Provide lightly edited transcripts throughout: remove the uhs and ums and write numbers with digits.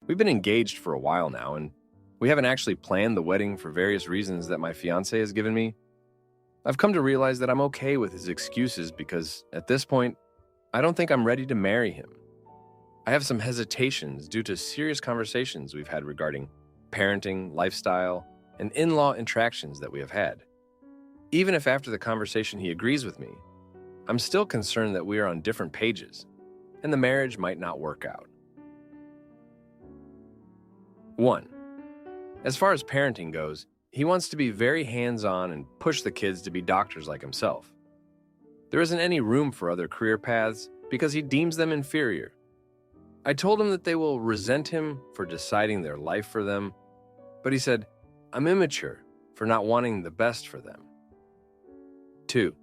We've been engaged for a while now, and we haven't actually planned the wedding for various reasons that my fiancé has given me. I've come to realize that I'm okay with his excuses because, at this point, I don't think I'm ready to marry him. I have some hesitations due to serious conversations we've had regarding parenting, lifestyle, and in-law interactions that we have had. Even if after the conversation he agrees with me, I'm still concerned that we are on different pages, and the marriage might not work out. 1. As far as parenting goes, he wants to be very hands-on and push the kids to be doctors like himself. There isn't any room for other career paths because he deems them inferior. I told him that they will resent him for deciding their life for them, but he said, I'm immature for not wanting the best for them. 2.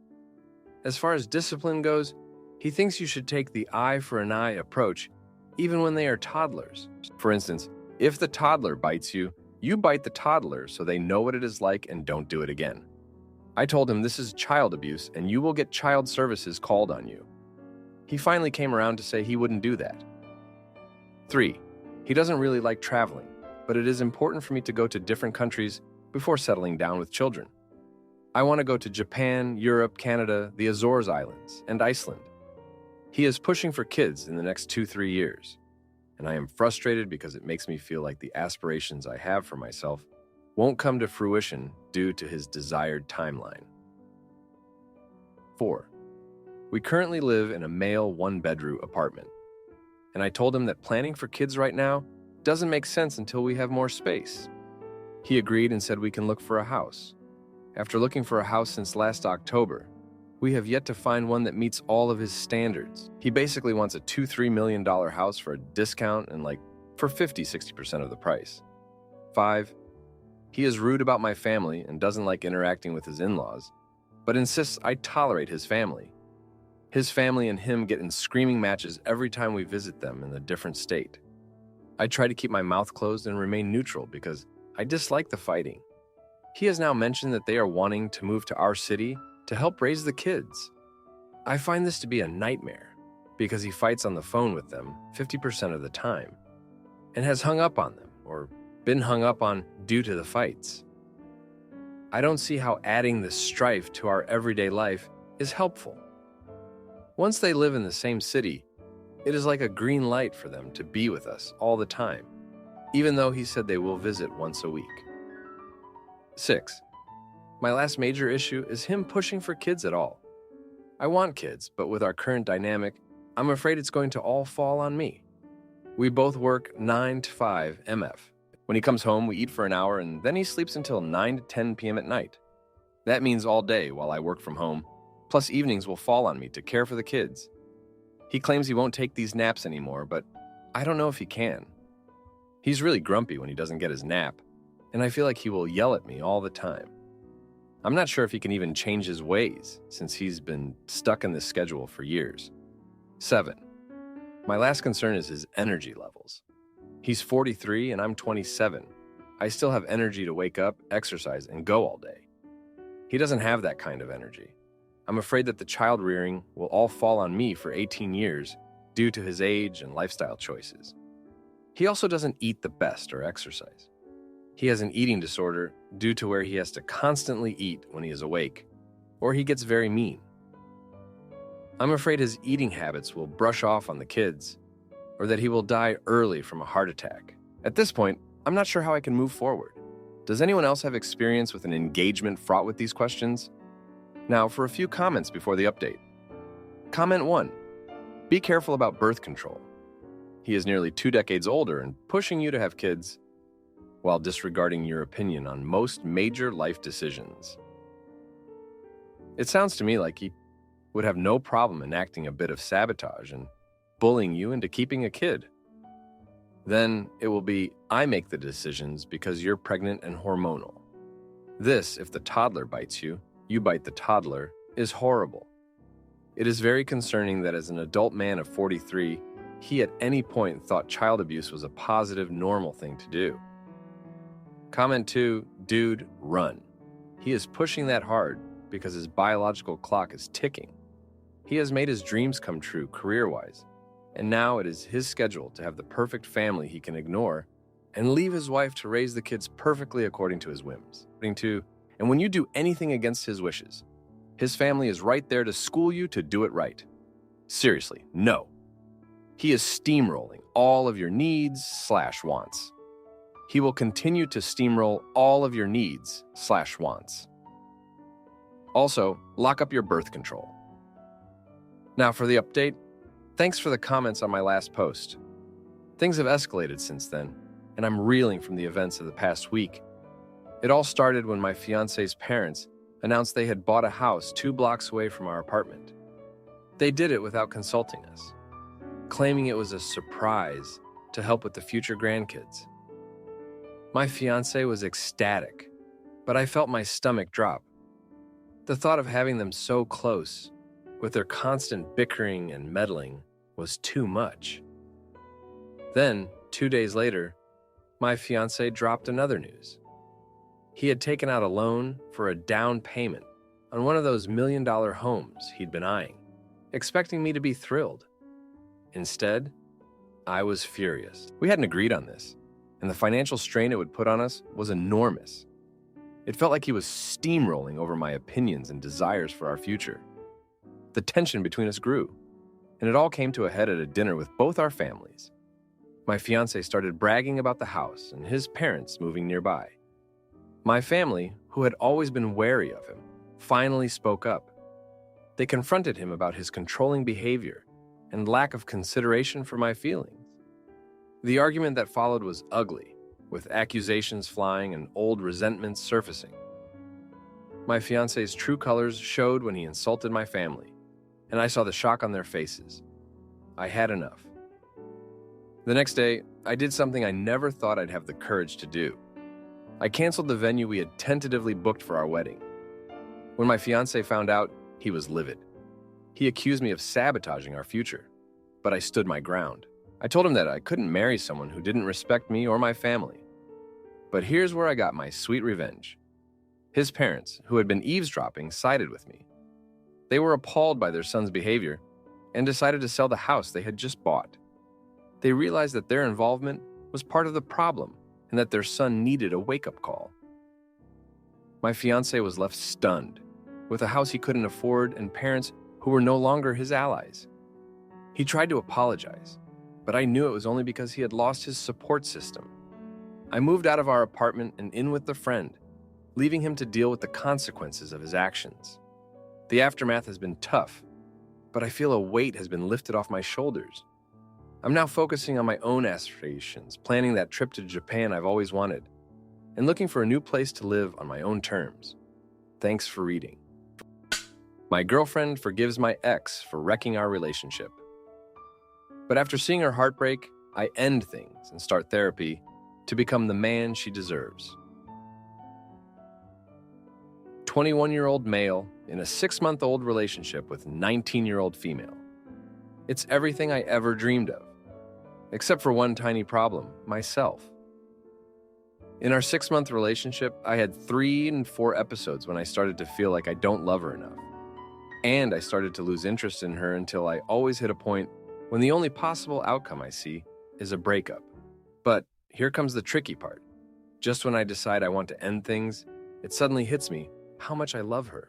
As far as discipline goes, he thinks you should take the eye for an eye approach even when they are toddlers. For instance, if the toddler bites you, you bite the toddler so they know what it is like and don't do it again. I told him this is child abuse and you will get child services called on you. He finally came around to say he wouldn't do that. 3. He doesn't really like traveling, but it is important for me to go to different countries before settling down with children. I want to go to Japan, Europe, Canada, the Azores Islands, and Iceland. He is pushing for kids in the next 2-3 years, and I am frustrated because it makes me feel like the aspirations I have for myself won't come to fruition due to his desired timeline. 4. We currently live in a male one-bedroom apartment, and I told him that planning for kids right now doesn't make sense until we have more space. He agreed and said we can look for a house. After looking for a house since last October, we have yet to find one that meets all of his standards. He basically wants a $2-3 million house for a discount and for 50-60% of the price. 5. He is rude about my family and doesn't like interacting with his in-laws, but insists I tolerate his family. His family and him get in screaming matches every time we visit them in a different state. I try to keep my mouth closed and remain neutral because I dislike the fighting. He has now mentioned that they are wanting to move to our city to help raise the kids. I find this to be a nightmare because he fights on the phone with them 50% of the time and has hung up on them or been hung up on due to the fights. I don't see how adding this strife to our everyday life is helpful. Once they live in the same city, it is like a green light for them to be with us all the time, even though he said they will visit once a week. 6. My last major issue is him pushing for kids at all. I want kids, but with our current dynamic, I'm afraid it's going to all fall on me. We both work 9 to 5 MF. When he comes home, we eat for an hour, and then he sleeps until 9 to 10 p.m. at night. That means all day while I work from home, plus evenings will fall on me to care for the kids. He claims he won't take these naps anymore, but I don't know if he can. He's really grumpy when he doesn't get his nap, and I feel like he will yell at me all the time. I'm not sure if he can even change his ways, since he's been stuck in this schedule for years. 7. My last concern is his energy levels. He's 43 and I'm 27. I still have energy to wake up, exercise, and go all day. He doesn't have that kind of energy. I'm afraid that the child rearing will all fall on me for 18 years due to his age and lifestyle choices. He also doesn't eat the best or exercise. He has an eating disorder due to where he has to constantly eat when he is awake, or he gets very mean. I'm afraid his eating habits will brush off on the kids, or that he will die early from a heart attack. At this point, I'm not sure how I can move forward. Does anyone else have experience with an engagement fraught with these questions? Now, for a few comments before the update. Comment 1. Be careful about birth control. He is nearly 2 decades older and pushing you to have kids while disregarding your opinion on most major life decisions. It sounds to me like he would have no problem enacting a bit of sabotage and bullying you into keeping a kid. Then it will be, I make the decisions because you're pregnant and hormonal. This, if the toddler bites you, you bite the toddler, is horrible. It is very concerning that as an adult man of 43, he at any point thought child abuse was a positive, normal thing to do. Comment 2, dude, run. He is pushing that hard because his biological clock is ticking. He has made his dreams come true career-wise, And now it is his schedule to have the perfect family he can ignore and leave his wife to raise the kids perfectly according to his whims. And when you do anything against his wishes, his family is right there to school you to do it right. Seriously, no. He is steamrolling all of your needs/wants. He will continue to steamroll all of your needs/wants. Also, lock up your birth control. Now for the update. Thanks for the comments on my last post. Things have escalated since then, and I'm reeling from the events of the past week. It all started when my fiancé's parents announced they had bought a house 2 blocks away from our apartment. They did it without consulting us, claiming it was a surprise to help with the future grandkids. My fiancé was ecstatic, but I felt my stomach drop. The thought of having them so close, with their constant bickering and meddling, was too much. Then, 2 days later, my fiancé dropped another news. He had taken out a loan for a down payment on one of those $1 million homes he'd been eyeing, expecting me to be thrilled. Instead, I was furious. We hadn't agreed on this, and the financial strain it would put on us was enormous. It felt like he was steamrolling over my opinions and desires for our future. The tension between us grew, and it all came to a head at a dinner with both our families. My fiancé started bragging about the house and his parents moving nearby. My family, who had always been wary of him, finally spoke up. They confronted him about his controlling behavior and lack of consideration for my feelings. The argument that followed was ugly, with accusations flying and old resentments surfacing. My fiancé's true colors showed when he insulted my family, and I saw the shock on their faces. I had enough. The next day, I did something I never thought I'd have the courage to do. I canceled the venue we had tentatively booked for our wedding. When my fiancé found out, he was livid. He accused me of sabotaging our future, but I stood my ground. I told him that I couldn't marry someone who didn't respect me or my family. But here's where I got my sweet revenge. His parents, who had been eavesdropping, sided with me. They were appalled by their son's behavior and decided to sell the house they had just bought. They realized that their involvement was part of the problem and that their son needed a wake-up call. My fiancé was left stunned, with a house he couldn't afford and parents who were no longer his allies. He tried to apologize, but I knew it was only because he had lost his support system. I moved out of our apartment and in with the friend, leaving him to deal with the consequences of his actions. The aftermath has been tough, but I feel a weight has been lifted off my shoulders. I'm now focusing on my own aspirations, planning that trip to Japan I've always wanted, and looking for a new place to live on my own terms. Thanks for reading. My girlfriend forgives my ex for wrecking our relationship. But after seeing her heartbreak, I end things and start therapy to become the man she deserves. 21-year-old male in a 6-month-old relationship with 19-year-old female. It's everything I ever dreamed of, except for one tiny problem, myself. In our 6-month relationship, I had 3 and 4 episodes when I started to feel like I don't love her enough. And I started to lose interest in her until I always hit a point when the only possible outcome I see is a breakup. But here comes the tricky part. Just when I decide I want to end things, it suddenly hits me how much I love her.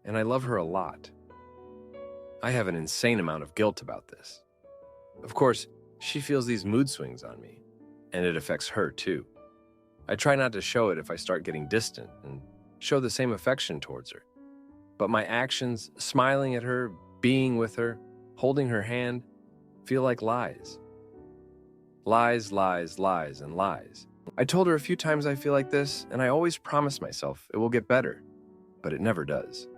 And I love her a lot. I have an insane amount of guilt about this. Of course, she feels these mood swings on me, and it affects her too. I try not to show it if I start getting distant and show the same affection towards her. But my actions, smiling at her, being with her, holding her hand, feel like lies. Lies, lies, lies, and lies. I told her a few times I feel like this, and I always promise myself it will get better, but it never does.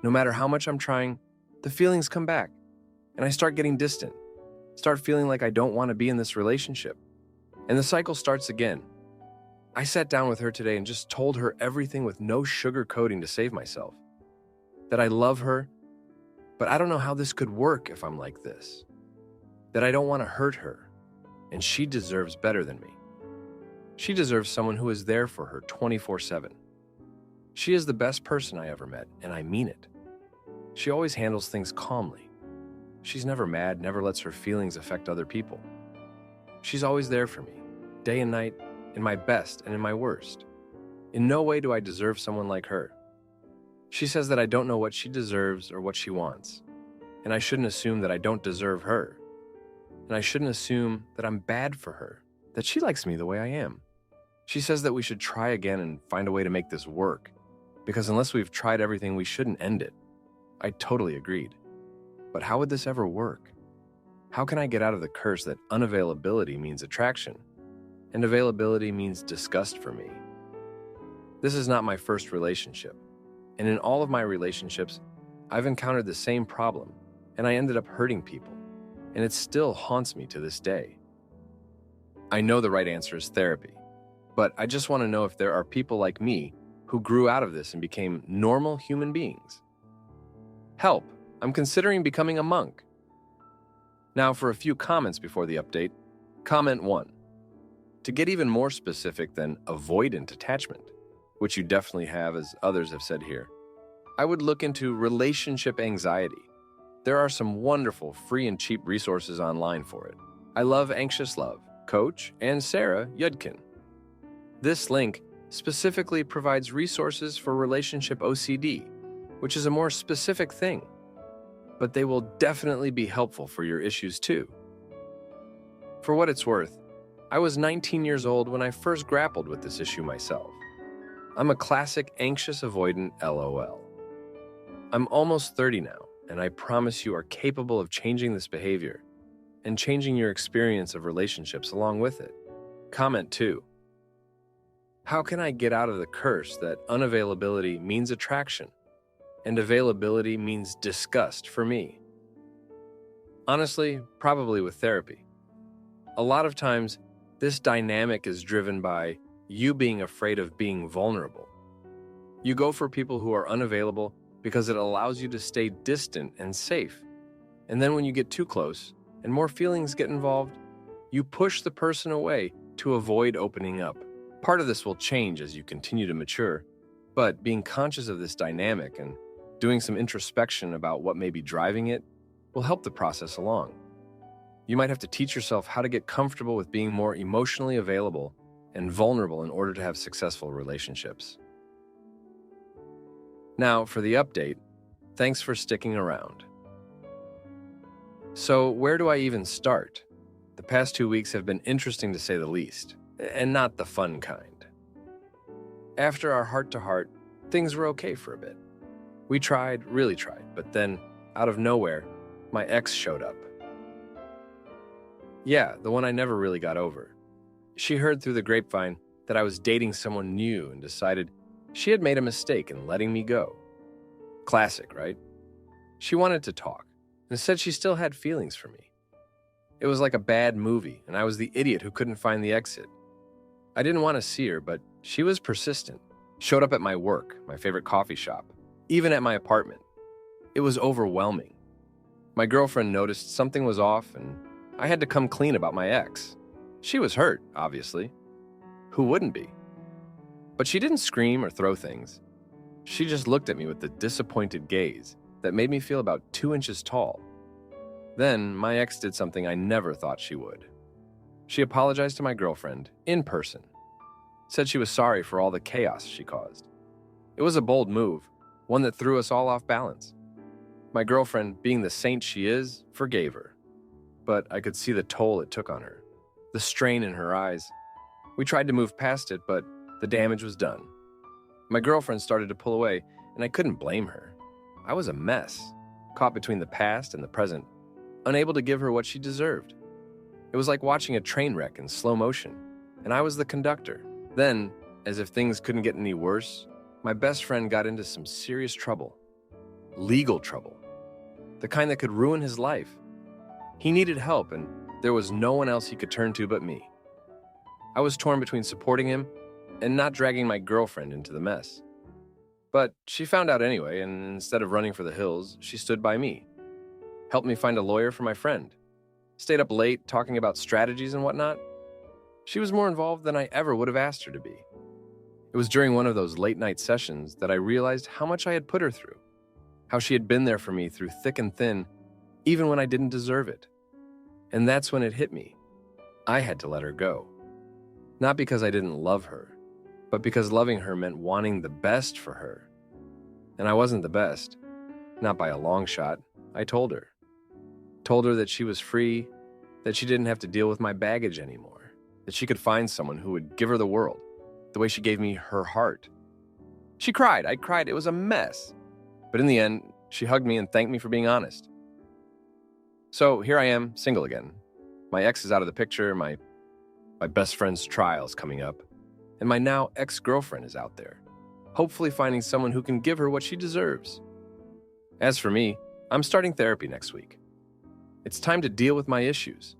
No matter how much I'm trying, the feelings come back, and I start getting distant, start feeling like I don't want to be in this relationship, and the cycle starts again. I sat down with her today and just told her everything with no sugarcoating to save myself. That I love her, but I don't know how this could work if I'm like this. That I don't want to hurt her, and she deserves better than me. She deserves someone who is there for her 24/7. She is the best person I ever met, and I mean it. She always handles things calmly. She's never mad, never lets her feelings affect other people. She's always there for me, day and night, in my best and in my worst. In no way do I deserve someone like her. She says that I don't know what she deserves or what she wants, and I shouldn't assume that I don't deserve her. And I shouldn't assume that I'm bad for her, that she likes me the way I am. She says that we should try again and find a way to make this work, because unless we've tried everything, we shouldn't end it. I totally agreed. But how would this ever work? How can I get out of the curse that unavailability means attraction, and availability means disgust for me? This is not my first relationship, and in all of my relationships, I've encountered the same problem, and I ended up hurting people, and it still haunts me to this day. I know the right answer is therapy, but I just want to know if there are people like me who grew out of this and became normal human beings. Help! I'm considering becoming a monk. Now for a few comments before the update. Comment 1. To get even more specific than avoidant attachment, which you definitely have as others have said here, I would look into relationship anxiety. There are some wonderful free and cheap resources online for it. I love Anxious Love, Coach, and Sarah Yudkin. This link specifically provides resources for relationship OCD, which is a more specific thing, but they will definitely be helpful for your issues too. For what it's worth, I was 19 years old when I first grappled with this issue myself. I'm a classic anxious avoidant LOL. I'm almost 30 now, and I promise you are capable of changing this behavior and changing your experience of relationships along with it. Comment 2. How can I get out of the curse that unavailability means attraction and availability means disgust for me? Honestly, probably with therapy. A lot of times, this dynamic is driven by you being afraid of being vulnerable. You go for people who are unavailable because it allows you to stay distant and safe. And then when you get too close and more feelings get involved, you push the person away to avoid opening up. Part of this will change as you continue to mature, but being conscious of this dynamic and doing some introspection about what may be driving it will help the process along. You might have to teach yourself how to get comfortable with being more emotionally available and vulnerable in order to have successful relationships. Now, for the update, thanks for sticking around. So, where do I even start? The past 2 weeks have been interesting to say the least, and not the fun kind. After our heart-to-heart, things were okay for a bit. We tried, really tried, but then, out of nowhere, my ex showed up. Yeah, the one I never really got over. She heard through the grapevine that I was dating someone new and decided she had made a mistake in letting me go. Classic, right? She wanted to talk and said she still had feelings for me. It was like a bad movie, and I was the idiot who couldn't find the exit. I didn't want to see her, but she was persistent. Showed up at my work, my favorite coffee shop, even at my apartment. It was overwhelming. My girlfriend noticed something was off, and I had to come clean about my ex. She was hurt, obviously. Who wouldn't be? But she didn't scream or throw things. She just looked at me with a disappointed gaze that made me feel about 2 inches tall. Then my ex did something I never thought she would. She apologized to my girlfriend, in person. Said she was sorry for all the chaos she caused. It was a bold move, one that threw us all off balance. My girlfriend, being the saint she is, forgave her. But I could see the toll it took on her, the strain in her eyes. We tried to move past it, but the damage was done. My girlfriend started to pull away, and I couldn't blame her. I was a mess, caught between the past and the present, unable to give her what she deserved. It was like watching a train wreck in slow motion, and I was the conductor. Then, as if things couldn't get any worse, my best friend got into some serious trouble. Legal trouble. The kind that could ruin his life. He needed help, and there was no one else he could turn to but me. I was torn between supporting him and not dragging my girlfriend into the mess. But she found out anyway, and instead of running for the hills, she stood by me. Helped me find a lawyer for my friend. Stayed up late talking about strategies and whatnot. She was more involved than I ever would have asked her to be. It was during one of those late-night sessions that I realized how much I had put her through, how she had been there for me through thick and thin, even when I didn't deserve it. And that's when it hit me. I had to let her go. Not because I didn't love her, but because loving her meant wanting the best for her. And I wasn't the best, not by a long shot. I told her. Told her that she was free, that she didn't have to deal with my baggage anymore, that she could find someone who would give her the world, the way she gave me her heart. She cried. I cried. It was a mess. But in the end, she hugged me and thanked me for being honest. So here I am, single again. My ex is out of the picture, my best friend's trial is coming up, and my now ex-girlfriend is out there, hopefully finding someone who can give her what she deserves. As for me, I'm starting therapy next week. It's time to deal with my issues,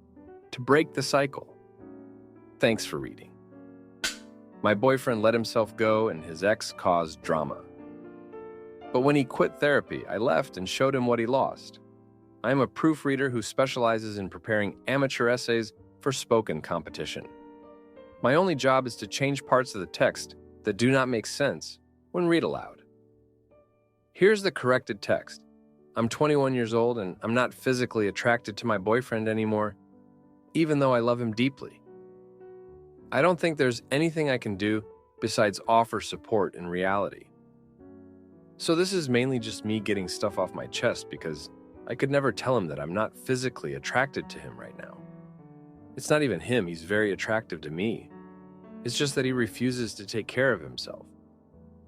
to break the cycle. Thanks for reading. My boyfriend let himself go and his ex caused drama. But when he quit therapy, I left and showed him what he lost. I am a proofreader who specializes in preparing amateur essays for spoken competition. My only job is to change parts of the text that do not make sense when read aloud. Here's the corrected text. I'm 21 years old and I'm not physically attracted to my boyfriend anymore, even though I love him deeply. I don't think there's anything I can do besides offer support in reality. So this is mainly just me getting stuff off my chest because I could never tell him that I'm not physically attracted to him right now. It's not even him, he's very attractive to me. It's just that he refuses to take care of himself.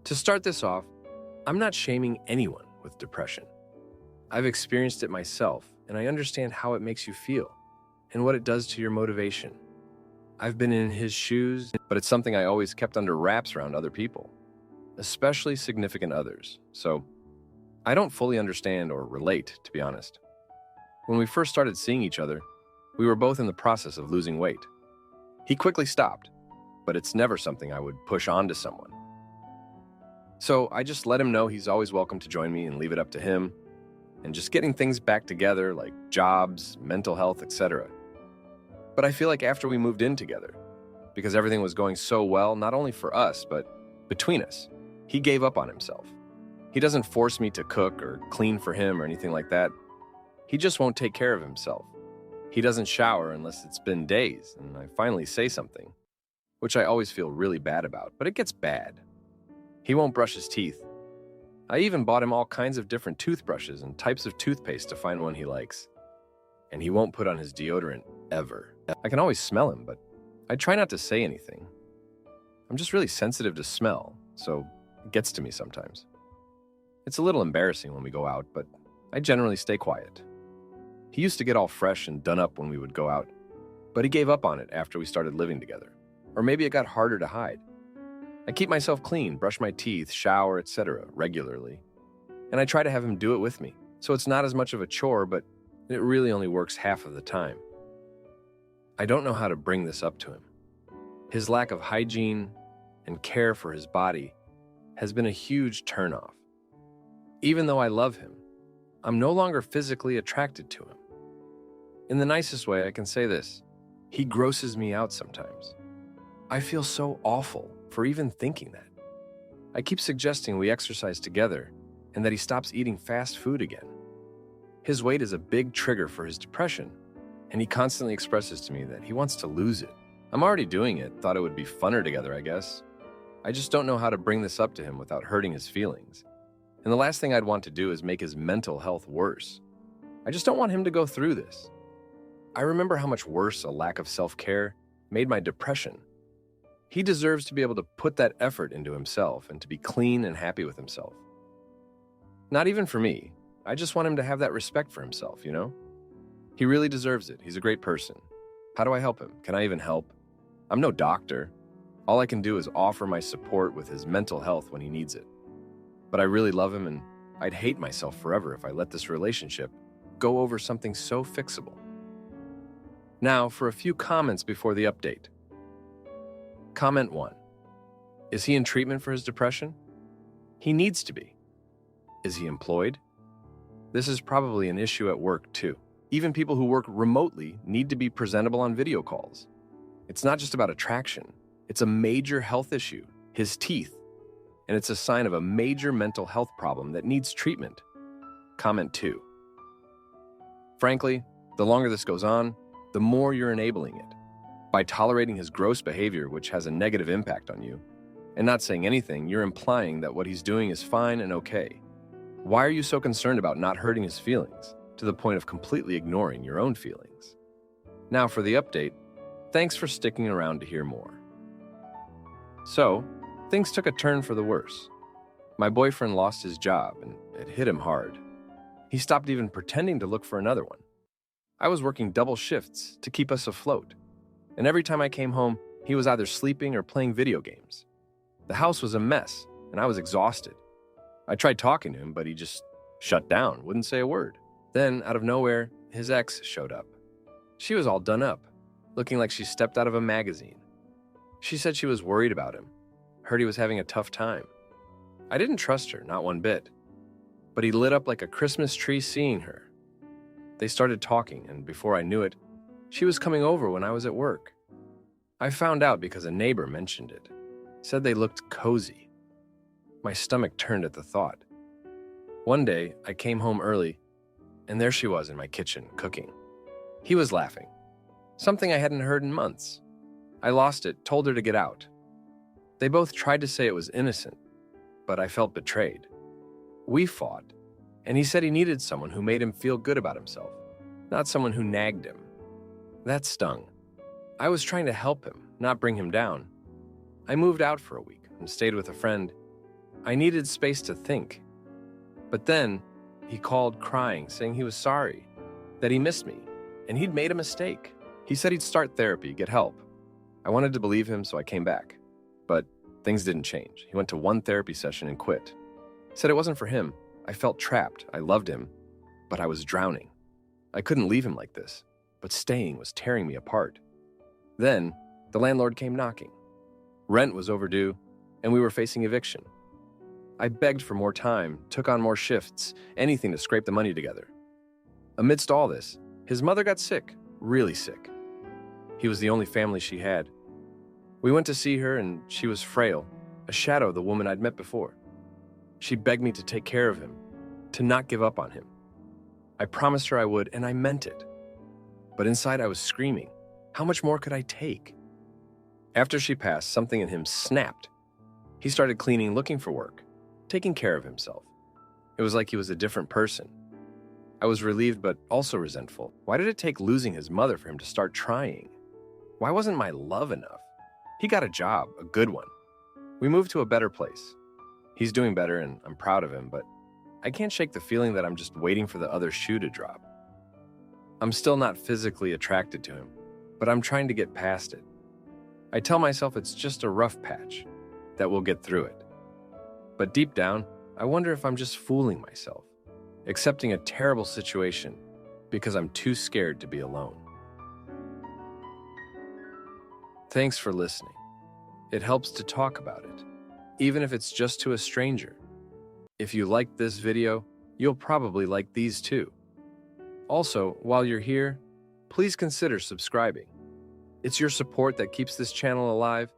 To start this off, I'm not shaming anyone with depression. I've experienced it myself, and I understand how it makes you feel and what it does to your motivation. I've been in his shoes, but it's something I always kept under wraps around other people, especially significant others. So I don't fully understand or relate, to be honest. When we first started seeing each other, we were both in the process of losing weight. He quickly stopped, but it's never something I would push on to someone. So I just let him know he's always welcome to join me and leave it up to him, and just getting things back together like jobs, mental health, etc. But I feel like after we moved in together, because everything was going so well, not only for us, but between us, he gave up on himself. He doesn't force me to cook or clean for him or anything like that. He just won't take care of himself. He doesn't shower unless it's been days, and I finally say something, which I always feel really bad about, but it gets bad. He won't brush his teeth. I even bought him all kinds of different toothbrushes and types of toothpaste to find one he likes. And he won't put on his deodorant, ever. I can always smell him, but I try not to say anything. I'm just really sensitive to smell, so it gets to me sometimes. It's a little embarrassing when we go out, but I generally stay quiet. He used to get all fresh and done up when we would go out, but he gave up on it after we started living together. Or maybe it got harder to hide. I keep myself clean, brush my teeth, shower, etc. regularly. And I try to have him do it with me, so it's not as much of a chore, but it really only works half of the time. I don't know how to bring this up to him. His lack of hygiene and care for his body has been a huge turnoff. Even though I love him, I'm no longer physically attracted to him. In the nicest way, I can say this: he grosses me out sometimes. I feel so awful for even thinking that. I keep suggesting we exercise together and that he stops eating fast food again. His weight is a big trigger for his depression, and he constantly expresses to me that he wants to lose it. I'm already doing it, thought it would be funner together, I guess. I just don't know how to bring this up to him without hurting his feelings. And the last thing I'd want to do is make his mental health worse. I just don't want him to go through this. I remember how much worse a lack of self-care made my depression. He deserves to be able to put that effort into himself and to be clean and happy with himself. Not even for me. I just want him to have that respect for himself, you know? He really deserves it. He's a great person. How do I help him? Can I even help? I'm no doctor. All I can do is offer my support with his mental health when he needs it. But I really love him, and I'd hate myself forever if I let this relationship go over something so fixable. Now, for a few comments before the update. Comment 1. Is he in treatment for his depression? He needs to be. Is he employed? This is probably an issue at work, too. Even people who work remotely need to be presentable on video calls. It's not just about attraction. It's a major health issue, his teeth, and it's a sign of a major mental health problem that needs treatment. Comment 2. Frankly, the longer this goes on, the more you're enabling it. By tolerating his gross behavior, which has a negative impact on you, and not saying anything, you're implying that what he's doing is fine and okay. Why are you so concerned about not hurting his feelings, to the point of completely ignoring your own feelings? Now for the update. Thanks for sticking around to hear more. So, things took a turn for the worse. My boyfriend lost his job, and it hit him hard. He stopped even pretending to look for another one. I was working double shifts to keep us afloat, and every time I came home, he was either sleeping or playing video games. The house was a mess, and I was exhausted. I tried talking to him, but he just shut down, wouldn't say a word. Then, out of nowhere, his ex showed up. She was all done up, looking like she stepped out of a magazine. She said she was worried about him, heard he was having a tough time. I didn't trust her, not one bit. But he lit up like a Christmas tree seeing her. They started talking, and before I knew it, she was coming over when I was at work. I found out because a neighbor mentioned it. Said they looked cozy. My stomach turned at the thought. One day, I came home early, and there she was in my kitchen, cooking. He was laughing. Something I hadn't heard in months. I lost it, told her to get out. They both tried to say it was innocent, but I felt betrayed. We fought, and he said he needed someone who made him feel good about himself, not someone who nagged him. That stung. I was trying to help him, not bring him down. I moved out for a week and stayed with a friend. I needed space to think. But then, he called crying, saying he was sorry, that he missed me, and he'd made a mistake. He said he'd start therapy, get help. I wanted to believe him, so I came back. But things didn't change. He went to one therapy session and quit. Said it wasn't for him. I felt trapped. I loved him, but I was drowning. I couldn't leave him like this, but staying was tearing me apart. Then, the landlord came knocking. Rent was overdue, and we were facing eviction. I begged for more time, took on more shifts, anything to scrape the money together. Amidst all this, his mother got sick, really sick. He was the only family she had. We went to see her, and she was frail, a shadow of the woman I'd met before. She begged me to take care of him, to not give up on him. I promised her I would, and I meant it. But inside I was screaming, how much more could I take? After she passed, something in him snapped. He started cleaning, looking for work, taking care of himself. It was like he was a different person. I was relieved, but also resentful. Why did it take losing his mother for him to start trying? Why wasn't my love enough? He got a job, a good one. We moved to a better place. He's doing better, and I'm proud of him, but I can't shake the feeling that I'm just waiting for the other shoe to drop. I'm still not physically attracted to him, but I'm trying to get past it. I tell myself it's just a rough patch, that we'll get through it. But deep down, I wonder if I'm just fooling myself, accepting a terrible situation because I'm too scared to be alone. Thanks for listening. It helps to talk about it, even if it's just to a stranger. If you liked this video, you'll probably like these too. Also, while you're here, please consider subscribing. It's your support that keeps this channel alive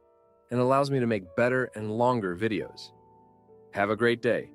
and allows me to make better and longer videos. Have a great day.